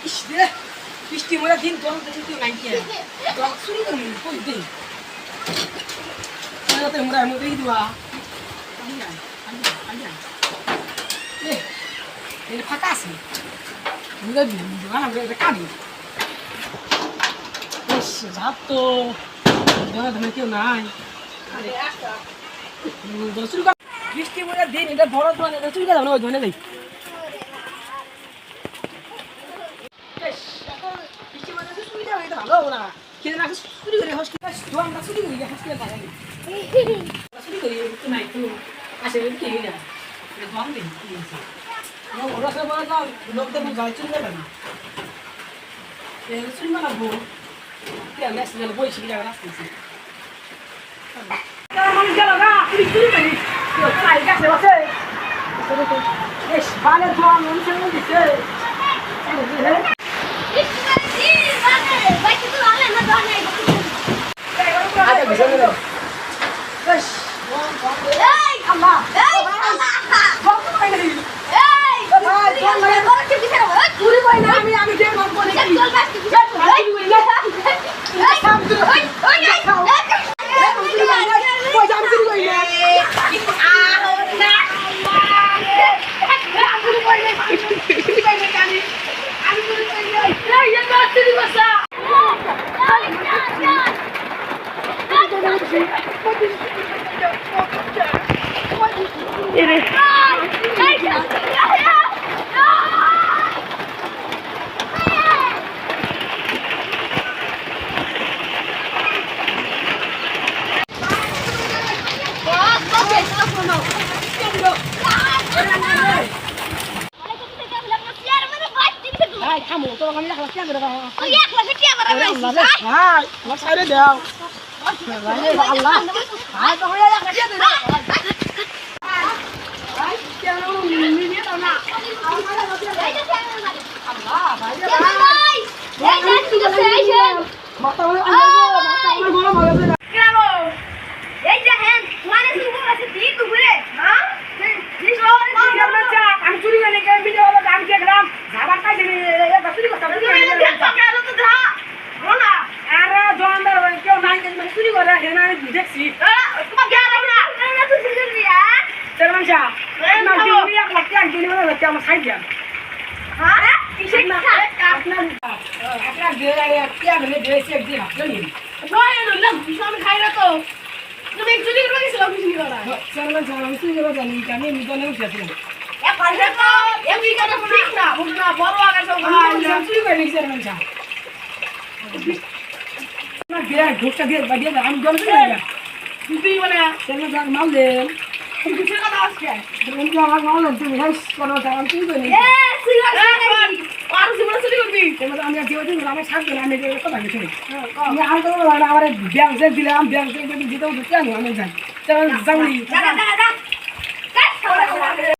ইস রে বৃষ্টি মরা দিন জল দেখতে নাই কি জল শুরু করে কই দিন তো মোরা মধ্যে দিবা আমি না এই ফাঁকা আছে মুগা দোকান আমরা কাটি বেশ রাত তো দোকানে কেউ নাই বৃষ্টি মরা দিন এটা বড় দোকান এটা চুরি করে না ওই দোকানে যাই ভালো না কিন্তু না চুরি করে হসপিটাল দোকানটা চুরি করে হসপিটাল পাই চুরি করে একটু নাই একটু আসে কি না দোকান নেই কি আছে ওরা সব বলে তো লোকদের গাড়ি চুরি করে না চুরি মানাবো তেল আসছে গেলে বই শিখে যাবে আসতেছি মানুষ গেল না চুরি চুরি করি তাই গাছে বসে বেশ ভালো দোকান মানুষের মধ্যে দিচ্ছে Kamu tolong kami lah kelasnya berapa? Iya, kelasnya dia berapa? Hai, kelas saya dah. Allah. Hai, tolong ya kelasnya tu. Hai, jangan lu ini tahu nak. Allah, baik. Hai. Ya, jangan tidur saja. Mata lu bola bola. Kenapa? Ya jangan. Mana sih gua kasih tidur boleh? Hah? Ini soal ini macam kami curi kan ini kami video orang kami keram. Sabar kai jadi ya basuri ko sabar. Ini tak ada tu dah. Mana? Ara doandar kau naik jadi basuri ko dah. Hena ni bijak sih. Cuma gara mana? Mana tu sih dia? Terang sah. Nak jadi yang latihan jadi mana latihan mas saja. Hah? Kisah nak? Apna dia latihan ni dia siap dia. Jadi. Wah, ini nak bisa menghayal tu. Kau nak curi kerana selalu curi kerana. Jangan curi kerana kami minta nak siapa. Ya pasal tu, ya mereka dah pernah nak, bukan baru akan tahu. Jangan curi kerana siapa macam. Nak dia, dosa dia, dia dah ambil juga. Curi mana? Jangan malu deh. Curi kerana apa? Jangan malu tu, harus kalau jangan curi kerana. Yes, silakan. Harus curi kerana. Jangan ambil dia tu, ramai sangat ambil dia tu bagi curi. Ni hal tu orang awak biang saya bilang biang saya jadi kita udah tiang ambil jangan. Jangan.